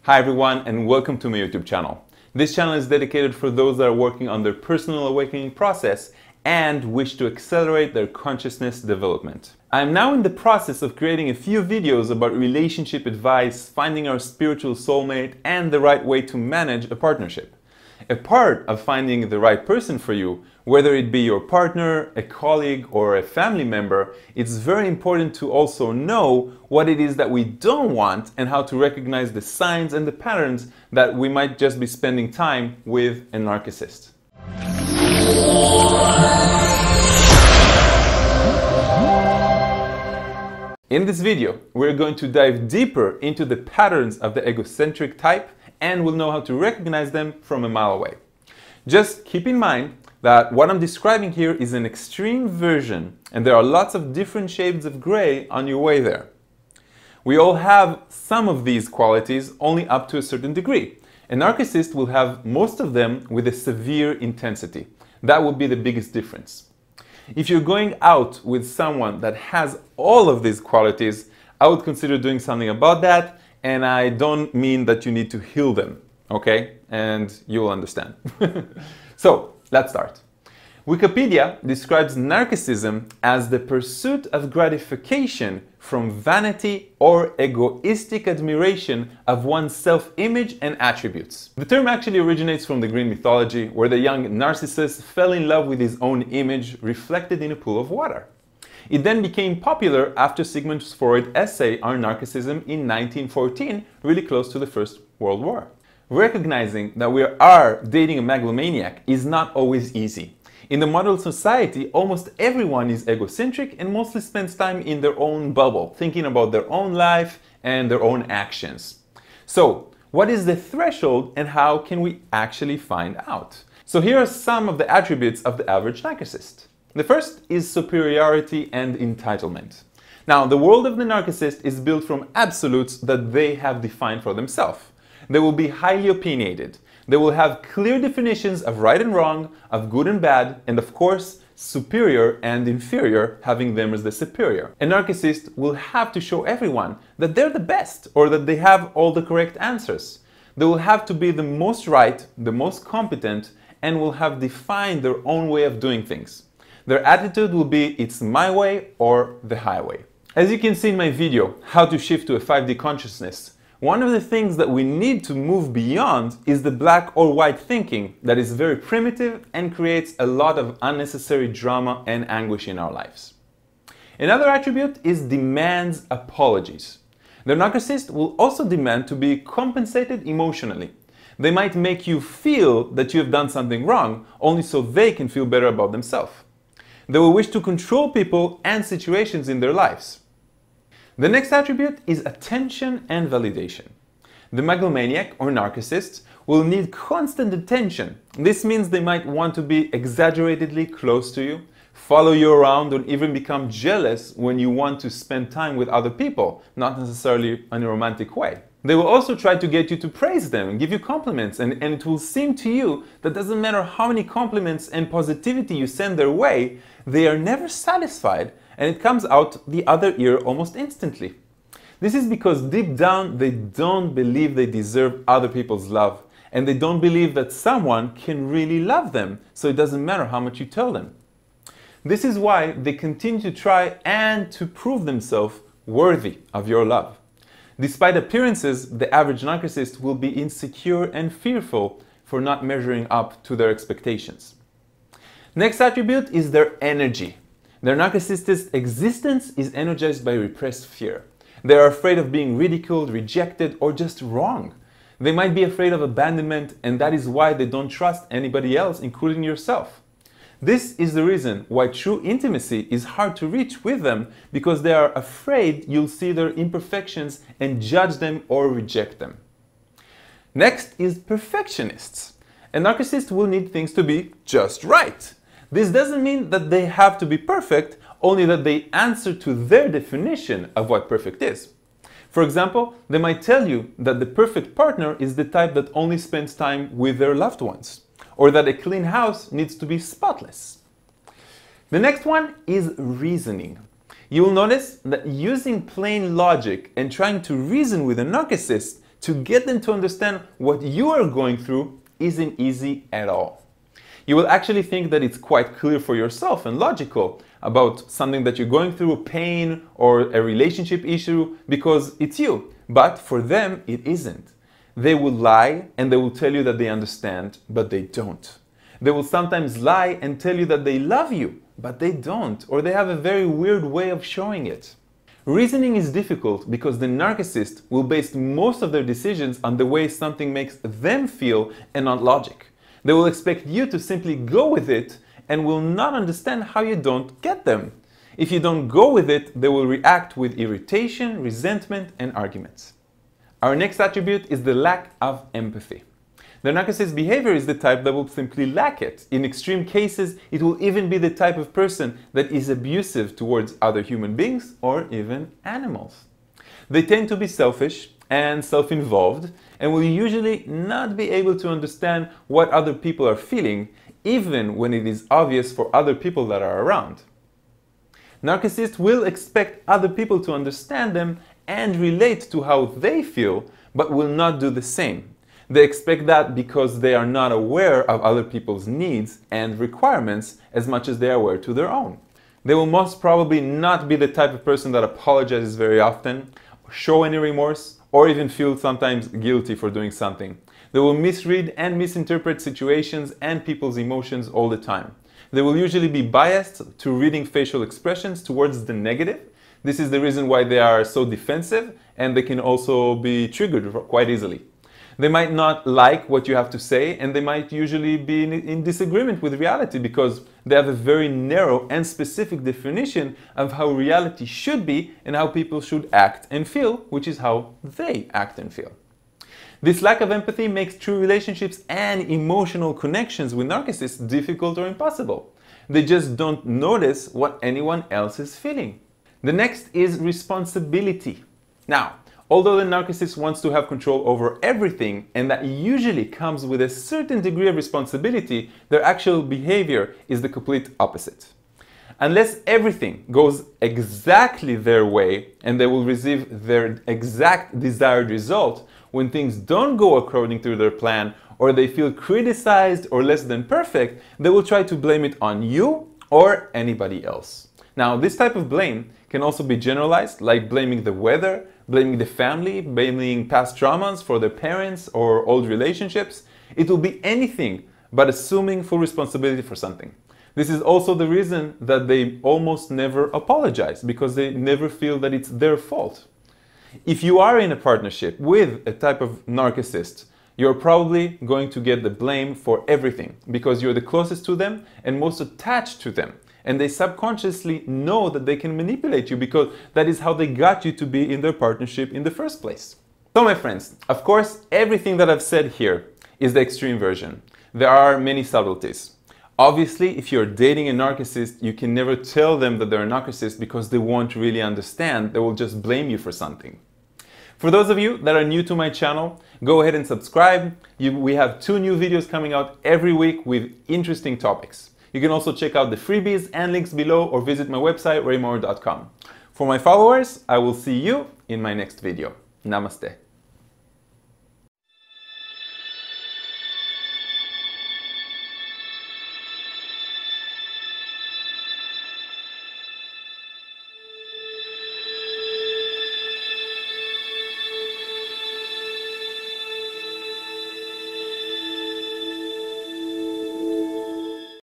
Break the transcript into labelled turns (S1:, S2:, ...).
S1: Hi everyone, and welcome to my YouTube channel. This channel is dedicated for those that are working on their personal awakening process and wish to accelerate their consciousness development. I'm now in the process of creating a few videos about relationship advice, finding our spiritual soulmate, and the right way to manage a partnership. A part of finding the right person for you, whether it be your partner, a colleague, or a family member, it's very important to also know what it is that we don't want and how to recognize the signs and the patterns that we might just be spending time with a narcissist. In this video, we're going to dive deeper into the patterns of the egocentric type, and we'll know how to recognize them from a mile away. Just keep in mind that what I'm describing here is an extreme version, and there are lots of different shades of gray on your way there. We all have some of these qualities, only up to a certain degree. A narcissist will have most of them with a severe intensity. That would be the biggest difference. If you're going out with someone that has all of these qualities, I would consider doing something about that. And I don't mean that you need to heal them, okay? And you'll understand. So, let's start. Wikipedia describes narcissism as the pursuit of gratification from vanity or egoistic admiration of one's self-image and attributes. The term actually originates from the Greek mythology, where the young Narcissus fell in love with his own image reflected in a pool of water. It then became popular after Sigmund Freud's essay on narcissism in 1914, really close to the First World War. Recognizing that we are dating a megalomaniac is not always easy. In the modern society, almost everyone is egocentric and mostly spends time in their own bubble, thinking about their own life and their own actions. So, what is the threshold and how can we actually find out? So here are some of the attributes of the average narcissist. The first is superiority and entitlement. Now, the world of the narcissist is built from absolutes that they have defined for themselves. They will be highly opinionated. They will have clear definitions of right and wrong, of good and bad, and of course, superior and inferior, having them as the superior. A narcissist will have to show everyone that they're the best or that they have all the correct answers. They will have to be the most right, the most competent, and will have defined their own way of doing things. Their attitude will be, it's my way or the highway. As you can see in my video, How to Shift to a 5D Consciousness, one of the things that we need to move beyond is the black or white thinking that is very primitive and creates a lot of unnecessary drama and anguish in our lives. Another attribute is demands apologies. The narcissist will also demand to be compensated emotionally. They might make you feel that you have done something wrong, only so they can feel better about themselves. They will wish to control people and situations in their lives. The next attribute is attention and validation. The megalomaniac or narcissist will need constant attention. This means they might want to be exaggeratedly close to you, follow you around, or even become jealous when you want to spend time with other people, not necessarily in a romantic way. They will also try to get you to praise them and give you compliments, and it will seem to you that doesn't matter how many compliments and positivity you send their way, they are never satisfied, and it comes out the other ear almost instantly. This is because deep down they don't believe they deserve other people's love, and they don't believe that someone can really love them, so it doesn't matter how much you tell them. This is why they continue to try and to prove themselves worthy of your love. Despite appearances, the average narcissist will be insecure and fearful for not measuring up to their expectations. Next attribute is their energy. Their narcissist's existence is energized by repressed fear. They are afraid of being ridiculed, rejected, or just wrong. They might be afraid of abandonment, and that is why they don't trust anybody else, including yourself. This is the reason why true intimacy is hard to reach with them, because they are afraid you'll see their imperfections and judge them or reject them. Next is perfectionists. A narcissist will need things to be just right. This doesn't mean that they have to be perfect, only that they answer to their definition of what perfect is. For example, they might tell you that the perfect partner is the type that only spends time with their loved ones, or that a clean house needs to be spotless. The next one is reasoning. You will notice that using plain logic and trying to reason with a narcissist to get them to understand what you are going through isn't easy at all. You will actually think that it's quite clear for yourself and logical about something that you're going through, pain or a relationship issue, because it's you. But for them, it isn't. They will lie and they will tell you that they understand, but they don't. They will sometimes lie and tell you that they love you, but they don't, or they have a very weird way of showing it. Reasoning is difficult because the narcissist will base most of their decisions on the way something makes them feel and not logic. They will expect you to simply go with it and will not understand how you don't get them. If you don't go with it, they will react with irritation, resentment, and arguments. Our next attribute is the lack of empathy. The narcissist's behavior is the type that will simply lack it. In extreme cases, it will even be the type of person that is abusive towards other human beings or even animals. They tend to be selfish and self-involved and will usually not be able to understand what other people are feeling, even when it is obvious for other people that are around. Narcissists will expect other people to understand them and relate to how they feel, but will not do the same. They expect that because they are not aware of other people's needs and requirements as much as they are aware to their own. They will most probably not be the type of person that apologizes very often, show any remorse, or even feel sometimes guilty for doing something. They will misread and misinterpret situations and people's emotions all the time. They will usually be biased to reading facial expressions towards the negative. This is the reason why they are so defensive, and they can also be triggered quite easily. They might not like what you have to say, and they might usually be in disagreement with reality because they have a very narrow and specific definition of how reality should be and how people should act and feel, which is how they act and feel. This lack of empathy makes true relationships and emotional connections with narcissists difficult or impossible. They just don't notice what anyone else is feeling. The next is responsibility. Now, although the narcissist wants to have control over everything, and that usually comes with a certain degree of responsibility, their actual behavior is the complete opposite. Unless everything goes exactly their way and they will receive their exact desired result, when things don't go according to their plan or they feel criticized or less than perfect, they will try to blame it on you or anybody else. Now, this type of blame can also be generalized, like blaming the weather, blaming the family, blaming past traumas for their parents or old relationships. It will be anything but assuming full responsibility for something. This is also the reason that they almost never apologize, because they never feel that it's their fault. If you are in a partnership with a type of narcissist, you're probably going to get the blame for everything because you're the closest to them and most attached to them. And they subconsciously know that they can manipulate you because that is how they got you to be in their partnership in the first place. So my friends, of course, everything that I've said here is the extreme version. There are many subtleties. Obviously, if you're dating a narcissist, you can never tell them that they're a narcissist because they won't really understand. They will just blame you for something. For those of you that are new to my channel, go ahead and subscribe. We have 2 new videos coming out every week with interesting topics. You can also check out the freebies and links below or visit my website, maor.com. For my followers, I will see you in my next video. Namaste.